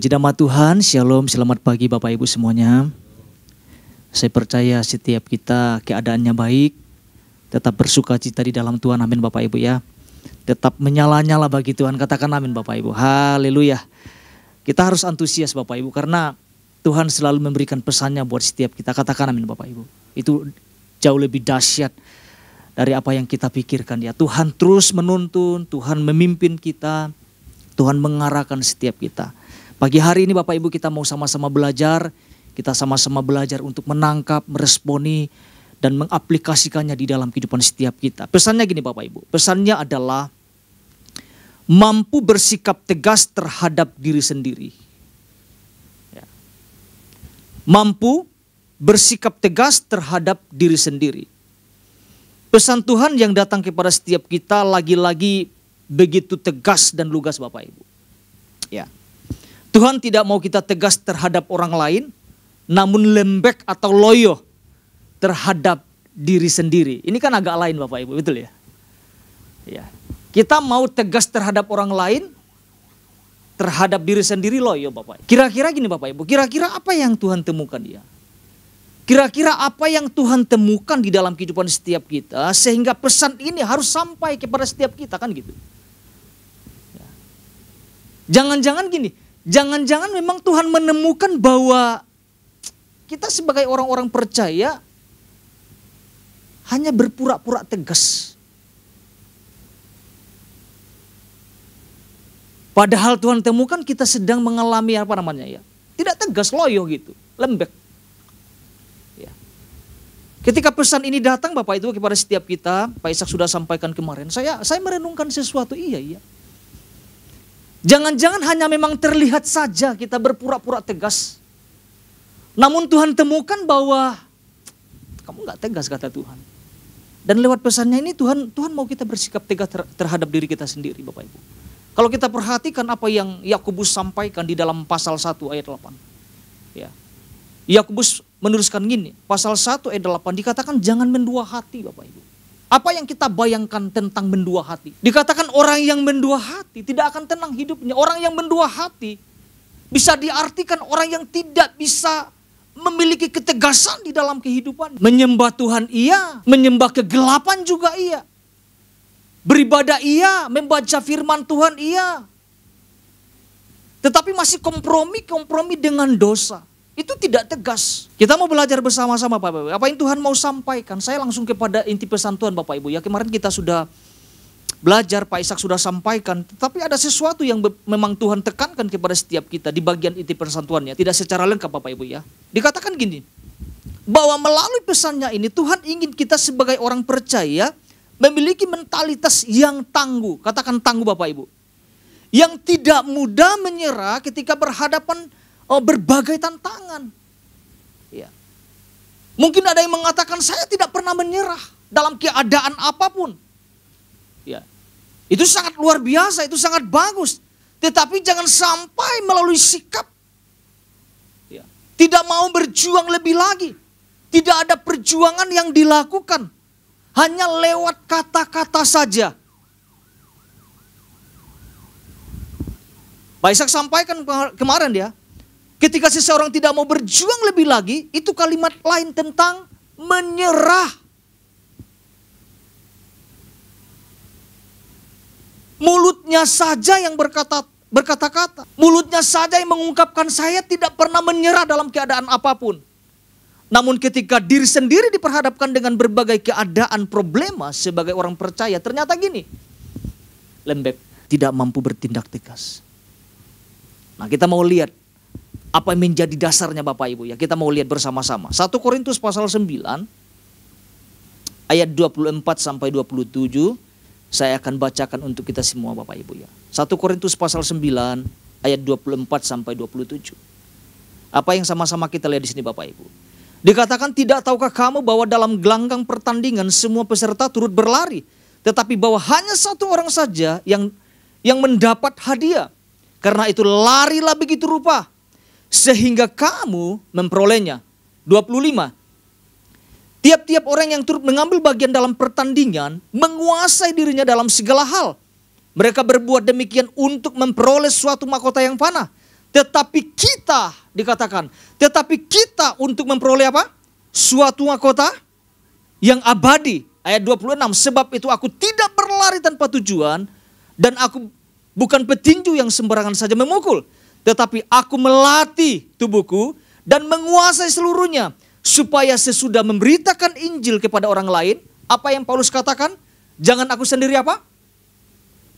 Puji nama Tuhan, shalom, selamat pagi Bapak Ibu semuanya. Saya percaya setiap kita keadaannya baik, tetap bersuka cita di dalam Tuhan, amin Bapak Ibu ya. Tetap menyala-nyala bagi Tuhan, katakan amin Bapak Ibu, haleluya. Kita harus antusias Bapak Ibu, karena Tuhan selalu memberikan pesannya buat setiap kita, katakan amin Bapak Ibu. Itu jauh lebih dahsyat dari apa yang kita pikirkan ya. Tuhan terus menuntun, Tuhan memimpin kita, Tuhan mengarahkan setiap kita. Pagi hari ini Bapak Ibu kita mau sama-sama belajar, kita sama-sama belajar untuk menangkap, meresponi, dan mengaplikasikannya di dalam kehidupan setiap kita. Pesannya gini Bapak Ibu, pesannya adalah mampu bersikap tegas terhadap diri sendiri. Ya. Mampu bersikap tegas terhadap diri sendiri. Pesan Tuhan yang datang kepada setiap kita lagi-lagi begitu tegas dan lugas Bapak Ibu. Ya. Tuhan tidak mau kita tegas terhadap orang lain, namun lembek atau loyo terhadap diri sendiri. Ini kan agak lain Bapak Ibu, betul ya? Ya. Kita mau tegas terhadap orang lain, terhadap diri sendiri loyo Bapak Ibu. Kira-kira gini Bapak Ibu, kira-kira apa yang Tuhan temukan ya? Kira-kira apa yang Tuhan temukan di dalam kehidupan setiap kita, sehingga pesan ini harus sampai kepada setiap kita, kan gitu. Ya. Jangan-jangan gini, jangan-jangan memang Tuhan menemukan bahwa kita sebagai orang-orang percaya hanya berpura-pura tegas. Padahal Tuhan temukan kita sedang mengalami apa namanya ya, tidak tegas, loyo gitu, lembek. Ya. Ketika pesan ini datang Bapak Ibu kepada setiap kita, Pak Ishak sudah sampaikan kemarin, saya merenungkan sesuatu, iya. Jangan-jangan hanya memang terlihat saja kita berpura-pura tegas. Namun Tuhan temukan bahwa kamu gak tegas kata Tuhan. Dan lewat pesannya ini Tuhan mau kita bersikap tegas terhadap diri kita sendiri Bapak Ibu. Kalau kita perhatikan apa yang Yakobus sampaikan di dalam pasal 1 ayat 8. Ya. Yakobus menuliskan gini, pasal 1 ayat 8 dikatakan jangan mendua hati Bapak Ibu. Apa yang kita bayangkan tentang mendua hati? Dikatakan orang yang mendua hati tidak akan tenang hidupnya. Orang yang mendua hati bisa diartikan orang yang tidak bisa memiliki ketegasan di dalam kehidupan. Menyembah Tuhan iya, menyembah kegelapan juga iya. Beribadah iya, membaca firman Tuhan iya. Tetapi masih kompromi dengan dosa. Itu tidak tegas. Kita mau belajar bersama-sama Bapak Ibu. Apa yang Tuhan mau sampaikan? Saya langsung kepada inti pesan Tuhan Bapak Ibu. Ya kemarin kita sudah belajar, Pak Ishak sudah sampaikan. Tetapi ada sesuatu yang memang Tuhan tekankan kepada setiap kita di bagian inti pesan Tuhannya. Tidak secara lengkap Bapak Ibu ya. Dikatakan gini, bahwa melalui pesannya ini Tuhan ingin kita sebagai orang percaya memiliki mentalitas yang tangguh. Katakan tangguh Bapak Ibu. Yang tidak mudah menyerah ketika berhadapan berbagai tantangan. Ya. Mungkin ada yang mengatakan saya tidak pernah menyerah dalam keadaan apapun. Ya. Itu sangat luar biasa, itu sangat bagus. Tetapi jangan sampai melalui sikap. Ya. Tidak mau berjuang lebih lagi. Tidak ada perjuangan yang dilakukan. Hanya lewat kata-kata saja. Pak Ishak sampaikan kemarin ya. Ketika seseorang tidak mau berjuang lebih lagi, itu kalimat lain tentang menyerah. Mulutnya saja yang berkata-kata. Mulutnya saja yang mengungkapkan saya tidak pernah menyerah dalam keadaan apapun. Namun ketika diri sendiri diperhadapkan dengan berbagai keadaan problema sebagai orang percaya, ternyata gini, lembek, tidak mampu bertindak tegas. Nah kita mau lihat apa yang menjadi dasarnya Bapak Ibu ya. Kita mau lihat bersama-sama. 1 Korintus pasal 9 ayat 24 sampai 27 saya akan bacakan untuk kita semua Bapak Ibu ya. 1 Korintus pasal 9 ayat 24 sampai 27. Apa yang sama-sama kita lihat di sini Bapak Ibu. Dikatakan tidak tahukah kamu bahwa dalam gelanggang pertandingan semua peserta turut berlari. Tetapi bahwa hanya satu orang saja yang mendapat hadiah. Karena itu larilah begitu rupa. Sehingga kamu memperolehnya. 25. Tiap-tiap orang yang turut mengambil bagian dalam pertandingan menguasai dirinya dalam segala hal. Mereka berbuat demikian untuk memperoleh suatu mahkota yang fana. Tetapi kita, dikatakan, tetapi kita untuk memperoleh apa? Suatu mahkota yang abadi. Ayat 26, sebab itu aku tidak berlari tanpa tujuan, dan aku bukan petinju yang sembarangan saja memukul, tetapi aku melatih tubuhku dan menguasai seluruhnya, supaya sesudah memberitakan Injil kepada orang lain, apa yang Paulus katakan? Jangan aku sendiri apa?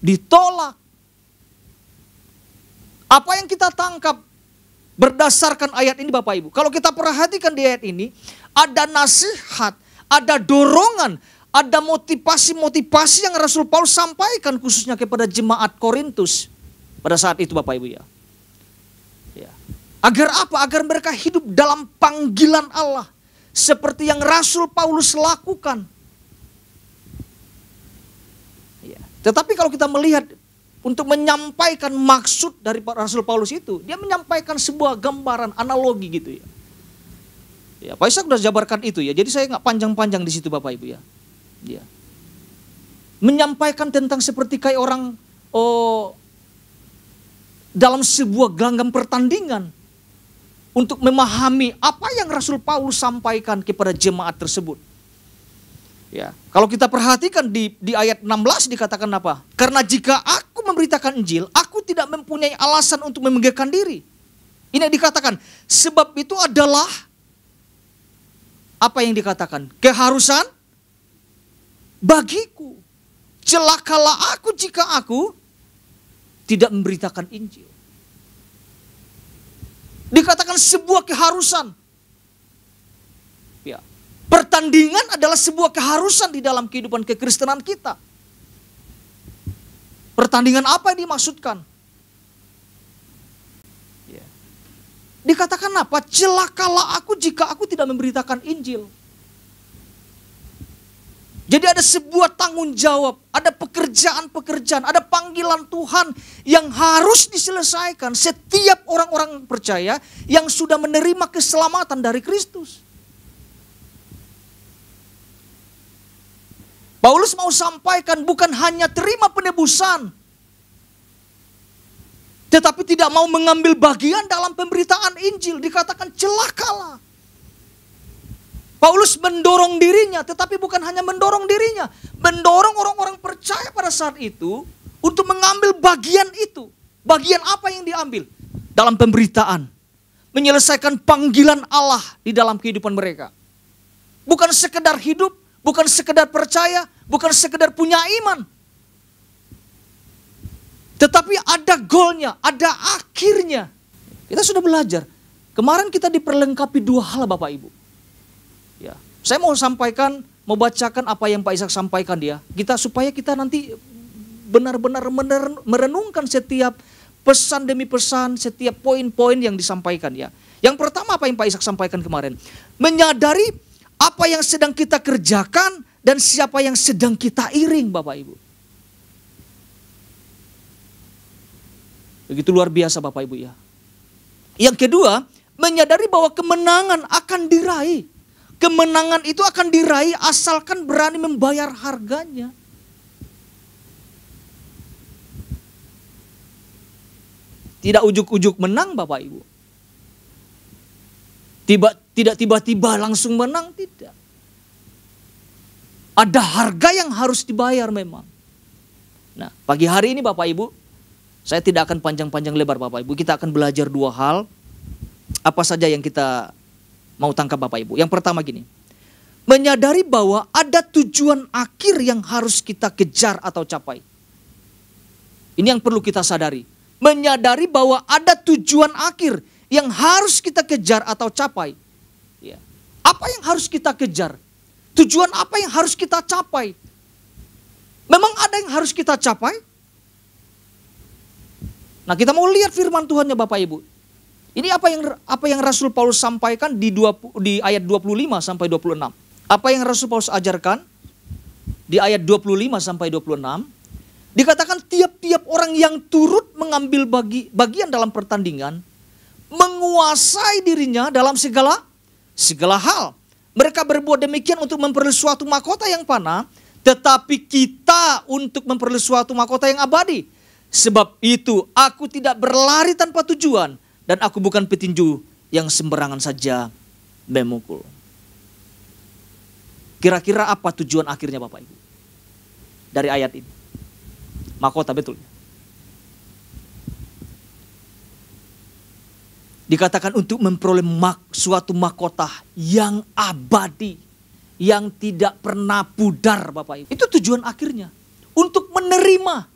Ditolak. Apa yang kita tangkap berdasarkan ayat ini Bapak Ibu? Kalau kita perhatikan di ayat ini, ada nasihat, ada dorongan, ada motivasi-motivasi yang Rasul Paulus sampaikan khususnya kepada jemaat Korintus pada saat itu Bapak Ibu ya. Agar apa? Agar mereka hidup dalam panggilan Allah. Seperti yang Rasul Paulus lakukan. Tetapi kalau kita melihat untuk menyampaikan maksud dari Rasul Paulus itu, dia menyampaikan sebuah gambaran, analogi gitu ya. Ya, Pak Ishak sudah jabarkan itu ya. Jadi saya nggak panjang-panjang di situ Bapak Ibu ya. Ya. Menyampaikan tentang seperti kayak orang dalam sebuah gelanggang pertandingan untuk memahami apa yang Rasul Paulus sampaikan kepada jemaat tersebut. Ya, kalau kita perhatikan di ayat 16 dikatakan apa? Karena jika aku memberitakan Injil, aku tidak mempunyai alasan untuk memegahkan diri. Ini dikatakan, sebab itu adalah apa yang dikatakan? Keharusan bagiku. Celakalah aku jika aku tidak memberitakan Injil. Dikatakan sebuah keharusan. Ya. Pertandingan adalah sebuah keharusan di dalam kehidupan kekristenan kita. Pertandingan apa yang dimaksudkan? Ya. Dikatakan apa? Celakalah aku jika aku tidak memberitakan Injil. Jadi ada sebuah tanggung jawab, ada pekerjaan-pekerjaan, ada panggilan Tuhan yang harus diselesaikan setiap orang-orang percaya yang sudah menerima keselamatan dari Kristus. Paulus mau sampaikan bukan hanya terima penebusan, tetapi tidak mau mengambil bagian dalam pemberitaan Injil. Dikatakan celakalah. Paulus mendorong dirinya, tetapi bukan hanya mendorong dirinya, mendorong orang-orang percaya pada saat itu untuk mengambil bagian itu. Bagian apa yang diambil? Dalam pemberitaan. Menyelesaikan panggilan Allah di dalam kehidupan mereka. Bukan sekedar hidup, bukan sekedar percaya, bukan sekedar punya iman. Tetapi ada goalnya, ada akhirnya. Kita sudah belajar. Kemarin kita diperlengkapi dua hal Bapak Ibu. Ya, saya mau sampaikan, mau bacakan apa yang Pak Ishak sampaikan supaya kita nanti benar-benar merenungkan setiap pesan demi pesan, setiap poin-poin yang disampaikan ya. Yang pertama apa yang Pak Ishak sampaikan kemarin, menyadari apa yang sedang kita kerjakan dan siapa yang sedang kita iring Bapak Ibu. Begitu luar biasa Bapak Ibu ya. Yang kedua, menyadari bahwa kemenangan akan diraih. Kemenangan itu akan diraih asalkan berani membayar harganya. Tidak ujuk-ujuk menang Bapak Ibu. Tidak tiba-tiba langsung menang, tidak. Ada harga yang harus dibayar memang. Nah, pagi hari ini Bapak Ibu, saya tidak akan panjang-panjang lebar Bapak Ibu. Kita akan belajar dua hal. Apa saja yang kita mau tangkap Bapak Ibu. Yang pertama gini, menyadari bahwa ada tujuan akhir yang harus kita kejar atau capai. Ini yang perlu kita sadari. Menyadari bahwa ada tujuan akhir yang harus kita kejar atau capai. Ya. Apa yang harus kita kejar? Tujuan apa yang harus kita capai? Memang ada yang harus kita capai? Nah, kita mau lihat firman Tuhannya Bapak Ibu. Ini apa yang Rasul Paulus sampaikan di ayat 25 sampai 26. Apa yang Rasul Paulus ajarkan di ayat 25 sampai 26. Dikatakan tiap-tiap orang yang turut mengambil bagian dalam pertandingan menguasai dirinya dalam segala hal. Mereka berbuat demikian untuk memperoleh suatu mahkota yang fana, tetapi kita untuk memperoleh suatu mahkota yang abadi. Sebab itu aku tidak berlari tanpa tujuan Dan aku bukan petinju yang sembarangan saja memukul. Kira-kira apa tujuan akhirnya Bapak Ibu? Dari ayat ini. Mahkota, betul. Dikatakan untuk memperoleh suatu mahkota yang abadi, yang tidak pernah pudar Bapak Ibu. Itu tujuan akhirnya. Untuk menerima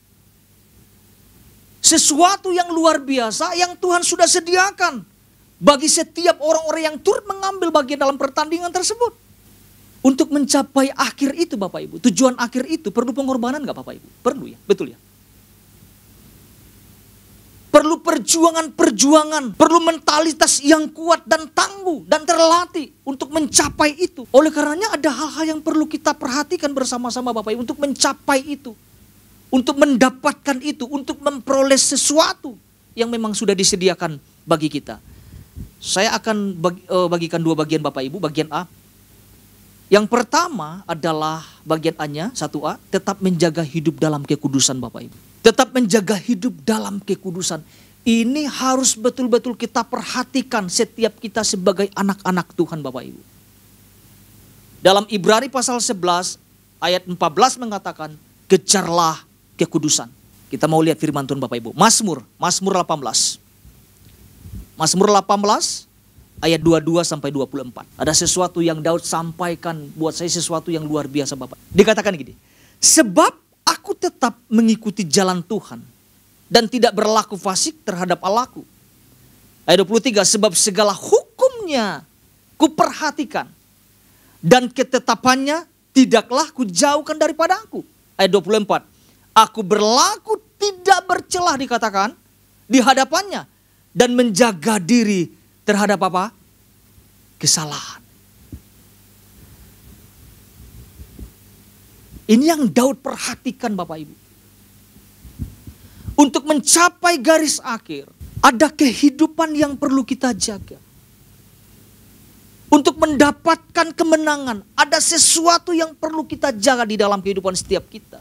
sesuatu yang luar biasa yang Tuhan sudah sediakan bagi setiap orang-orang yang turut mengambil bagian dalam pertandingan tersebut. Untuk mencapai akhir itu Bapak Ibu, tujuan akhir itu perlu pengorbanan gak Bapak Ibu? Perlu ya, betul ya. Perlu perjuangan-perjuangan, perlu mentalitas yang kuat dan tangguh dan terlatih untuk mencapai itu. Oleh karenanya ada hal-hal yang perlu kita perhatikan bersama-sama Bapak Ibu untuk mencapai itu. Untuk mendapatkan itu, untuk memperoleh sesuatu yang memang sudah disediakan bagi kita. Saya akan bagikan dua bagian Bapak Ibu, bagian A. Yang pertama adalah bagian A-nya, 1A, tetap menjaga hidup dalam kekudusan Bapak Ibu. Tetap menjaga hidup dalam kekudusan. Ini harus betul-betul kita perhatikan setiap kita sebagai anak-anak Tuhan Bapak Ibu. Dalam Ibrani pasal 11 ayat 14 mengatakan, kejarlah kekudusan. Kita mau lihat firman Tuhan Bapak Ibu. Mazmur 18. Mazmur 18 ayat 22 sampai 24. Ada sesuatu yang Daud sampaikan buat saya, sesuatu yang luar biasa Bapak. Dikatakan gini, sebab aku tetap mengikuti jalan Tuhan dan tidak berlaku fasik terhadap Allahku. Ayat 23, sebab segala hukumnya kuperhatikan dan ketetapannya tidaklah kujauhkan daripada aku. Ayat 24, aku berlaku tidak bercelah dikatakan di hadapannya dan menjaga diri terhadap apa? Kesalahan. Ini yang Daud perhatikan Bapak Ibu. Untuk mencapai garis akhir, ada kehidupan yang perlu kita jaga. Untuk mendapatkan kemenangan, ada sesuatu yang perlu kita jaga di dalam kehidupan setiap kita.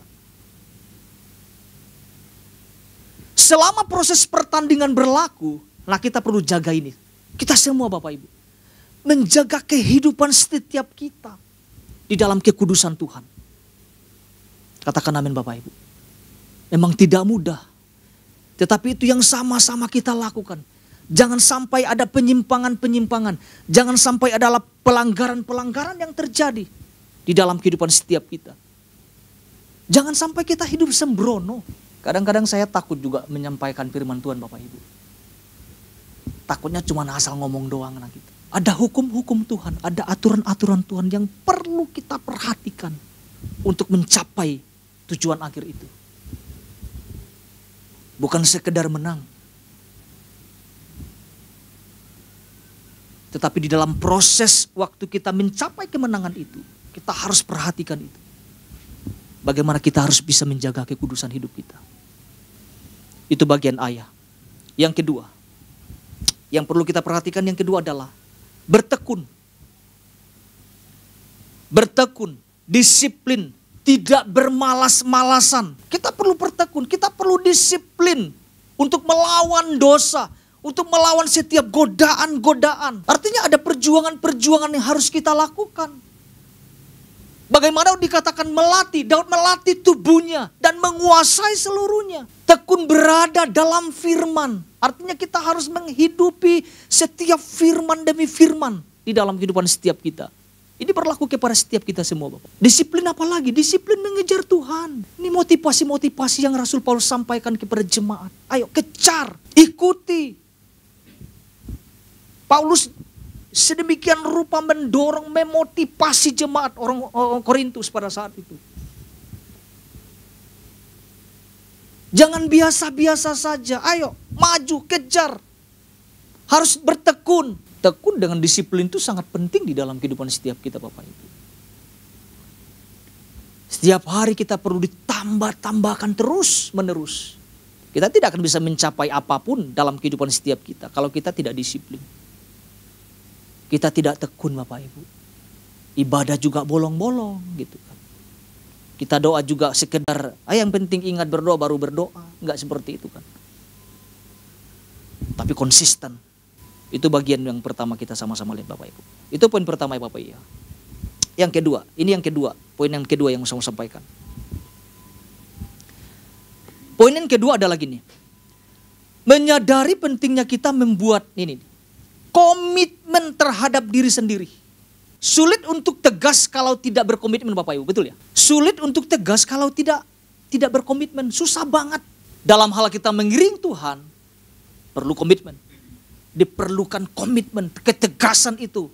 Selama proses pertandingan berlaku, nah kita perlu jaga ini. Kita semua Bapak Ibu. Menjaga kehidupan setiap kita di dalam kekudusan Tuhan. Katakan amin Bapak Ibu. Memang tidak mudah. Tetapi itu yang sama-sama kita lakukan. Jangan sampai ada penyimpangan-penyimpangan. Jangan sampai ada pelanggaran-pelanggaran yang terjadi di dalam kehidupan setiap kita. Jangan sampai kita hidup sembrono. Kadang-kadang saya takut juga menyampaikan firman Tuhan Bapak Ibu. Takutnya cuma asal ngomong doang nah gitu. Ada hukum-hukum Tuhan, ada aturan-aturan Tuhan yang perlu kita perhatikan untuk mencapai tujuan akhir itu. Bukan sekedar menang. Tetapi di dalam proses waktu kita mencapai kemenangan itu, kita harus perhatikan itu. Bagaimana kita harus bisa menjaga kekudusan hidup kita. Itu bagian ayah. Yang kedua, yang perlu kita perhatikan yang kedua adalah bertekun. Bertekun, disiplin, tidak bermalas-malasan. Kita perlu bertekun, kita perlu disiplin untuk melawan dosa, untuk melawan setiap godaan-godaan. Artinya ada perjuangan-perjuangan yang harus kita lakukan. Bagaimana dikatakan melatih, Daud melatih tubuhnya dan menguasai seluruhnya. Tekun berada dalam firman. Artinya kita harus menghidupi setiap firman demi firman di dalam kehidupan setiap kita. Ini berlaku kepada setiap kita semua Bapak. Disiplin apa lagi? Disiplin mengejar Tuhan. Ini motivasi-motivasi yang Rasul Paulus sampaikan kepada jemaat. Ayo kejar, ikuti. Paulus sedemikian rupa mendorong, memotivasi jemaat orang Korintus pada saat itu. Jangan biasa-biasa saja. Ayo maju, kejar. Harus bertekun. Tekun dengan disiplin itu sangat penting di dalam kehidupan setiap kita Bapak Ibu. Setiap hari kita perlu ditambah-tambahkan terus menerus. Kita tidak akan bisa mencapai apapun dalam kehidupan setiap kita kalau kita tidak disiplin. Kita tidak tekun Bapak Ibu. Ibadah juga bolong-bolong gitu kan. Kita doa juga sekedar, yang penting ingat berdoa baru berdoa. Enggak seperti itu kan. tapi konsisten. Itu bagian yang pertama kita sama-sama lihat Bapak Ibu. Itu poin pertama ya Bapak Ibu. Yang kedua, poin yang kedua yang saya mau sampaikan. Poin yang kedua adalah gini. Menyadari pentingnya kita membuat ini komitmen terhadap diri sendiri. Sulit untuk tegas kalau tidak berkomitmen Bapak Ibu, betul ya? Sulit untuk tegas kalau tidak berkomitmen, susah banget. Dalam hal kita mengiring Tuhan, perlu komitmen. Diperlukan komitmen, ketegasan itu,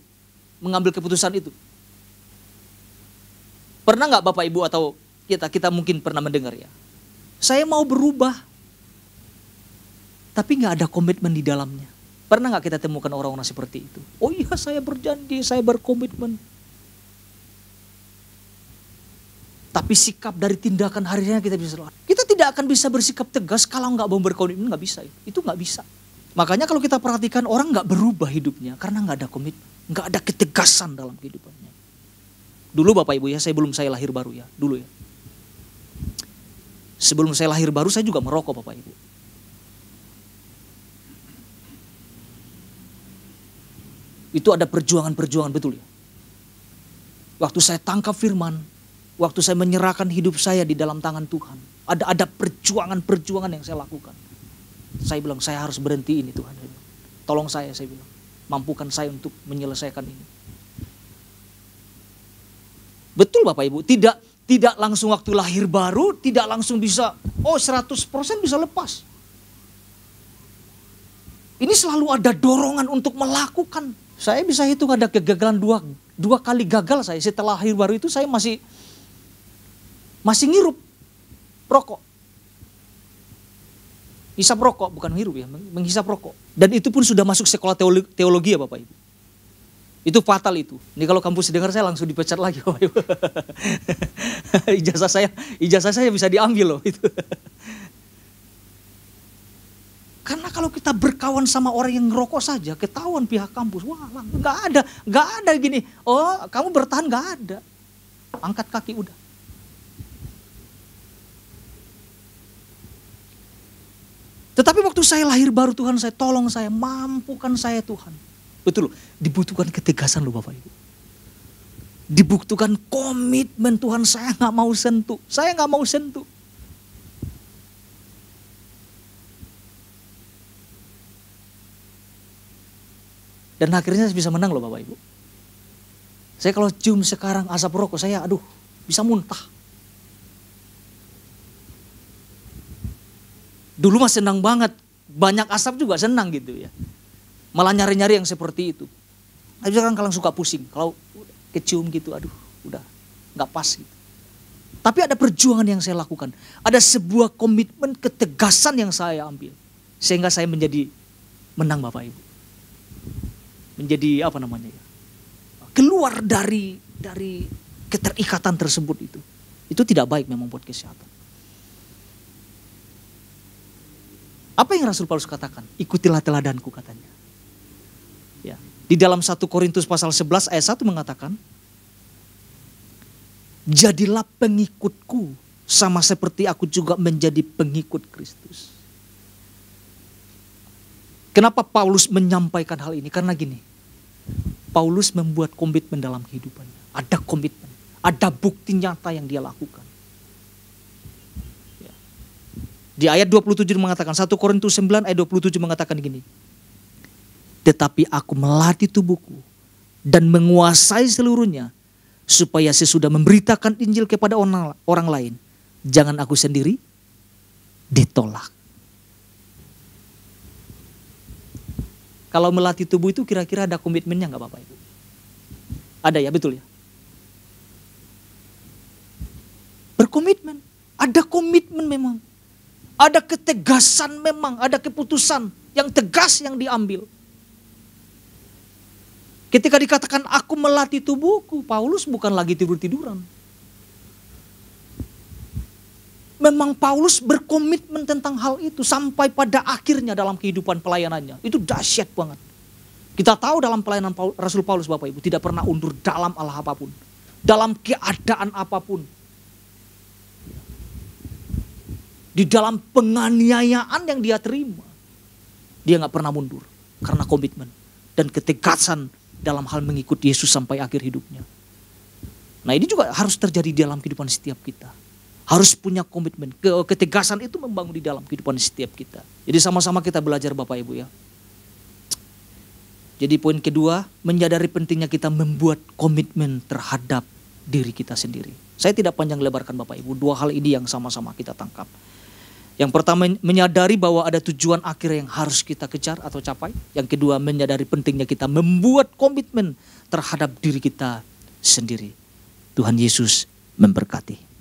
mengambil keputusan itu. Pernah nggak Bapak Ibu atau kita mungkin pernah mendengar ya, saya mau berubah, tapi nggak ada komitmen di dalamnya. Pernah nggak kita temukan orang-orang seperti itu? Oh iya, saya berjanji, saya berkomitmen. Tapi sikap dari tindakan harinya kita bisa. Kita tidak akan bisa bersikap tegas kalau nggak mau berkomitmen, nggak bisa. Itu nggak bisa. Makanya kalau kita perhatikan orang nggak berubah hidupnya karena nggak ada komitmen, nggak ada ketegasan dalam kehidupannya. Dulu Bapak Ibu ya, sebelum saya lahir baru ya, dulu ya. Sebelum saya lahir baru saya juga merokok Bapak Ibu. Itu ada perjuangan-perjuangan betul ya. Waktu saya tangkap firman, waktu saya menyerahkan hidup saya di dalam tangan Tuhan, ada perjuangan-perjuangan yang saya lakukan. Saya bilang, saya harus berhenti ini Tuhan. Tolong saya bilang. Mampukan saya untuk menyelesaikan ini. Betul Bapak Ibu, tidak langsung waktu lahir baru, tidak langsung bisa, 100% bisa lepas. Ini selalu ada dorongan untuk melakukan. Saya bisa hitung ada kegagalan dua kali gagal saya. Setelah lahir baru itu saya masih ngirup rokok. Hisap rokok, bukan menghirup ya, menghisap rokok. Dan itu pun sudah masuk sekolah teologi ya Bapak Ibu. Itu fatal itu. Ini kalau kampus dengar saya langsung dipecat lagi Bapak Ibu. ijazah saya bisa diambil loh itu. Karena kalau kita berkawan sama orang yang ngerokok saja, ketahuan pihak kampus, wah nggak ada gini. Oh kamu bertahan, nggak ada. Angkat kaki udah. Tetapi waktu saya lahir baru Tuhan saya tolong saya, mampukan saya Tuhan. Betul, dibutuhkan ketegasan loh Bapak Ibu. Dibutuhkan komitmen Tuhan, saya nggak mau sentuh. Dan akhirnya saya bisa menang loh Bapak Ibu. Saya kalau cium sekarang asap rokok saya bisa muntah. Dulu mah senang banget, banyak asap juga senang gitu ya. Malah nyari-nyari yang seperti itu. Tapi sekarang kalau suka pusing, kalau kecium gitu, udah nggak pas gitu. Tapi ada perjuangan yang saya lakukan, ada sebuah komitmen ketegasan yang saya ambil, sehingga saya menjadi menang Bapak Ibu. Menjadi keluar dari keterikatan tersebut itu. Itu tidak baik memang buat kesehatan. Apa yang Rasul Paulus katakan? Ikutilah teladanku katanya. Ya. Di dalam 1 Korintus pasal 11 ayat 1 mengatakan, jadilah pengikutku sama seperti aku juga menjadi pengikut Kristus. Kenapa Paulus menyampaikan hal ini? Karena gini, Paulus membuat komitmen dalam kehidupannya. Ada komitmen, ada bukti nyata yang dia lakukan. Di ayat 27 mengatakan, 1 Korintus 9 ayat 27 mengatakan gini. Tetapi aku melatih tubuhku dan menguasai seluruhnya, supaya sesudah memberitakan Injil kepada orang lain, jangan aku sendiri ditolak. Kalau melatih tubuh itu kira-kira ada komitmennya nggak Bapak Ibu? Ada ya, betul ya? Berkomitmen, ada komitmen memang. Ada ketegasan memang, ada keputusan yang tegas yang diambil. Ketika dikatakan aku melatih tubuhku, Paulus bukan lagi tidur-tiduran. Memang Paulus berkomitmen tentang hal itu sampai pada akhirnya dalam kehidupan pelayanannya. Itu dahsyat banget. Kita tahu dalam pelayanan Rasul Paulus Bapak Ibu tidak pernah undur dalam hal apapun. Dalam keadaan apapun. Di dalam penganiayaan yang dia terima. Dia nggak pernah mundur karena komitmen dan ketegasan dalam hal mengikuti Yesus sampai akhir hidupnya. Nah ini juga harus terjadi dalam kehidupan setiap kita. Harus punya komitmen. Ketegasan itu membangun di dalam kehidupan setiap kita. Jadi sama-sama kita belajar Bapak Ibu ya. Jadi poin kedua, menyadari pentingnya kita membuat komitmen terhadap diri kita sendiri. Saya tidak panjang lebarkan Bapak Ibu, dua hal ini yang sama-sama kita tangkap. Yang pertama, menyadari bahwa ada tujuan akhir yang harus kita kejar atau capai. Yang kedua, menyadari pentingnya kita membuat komitmen terhadap diri kita sendiri. Tuhan Yesus memberkati.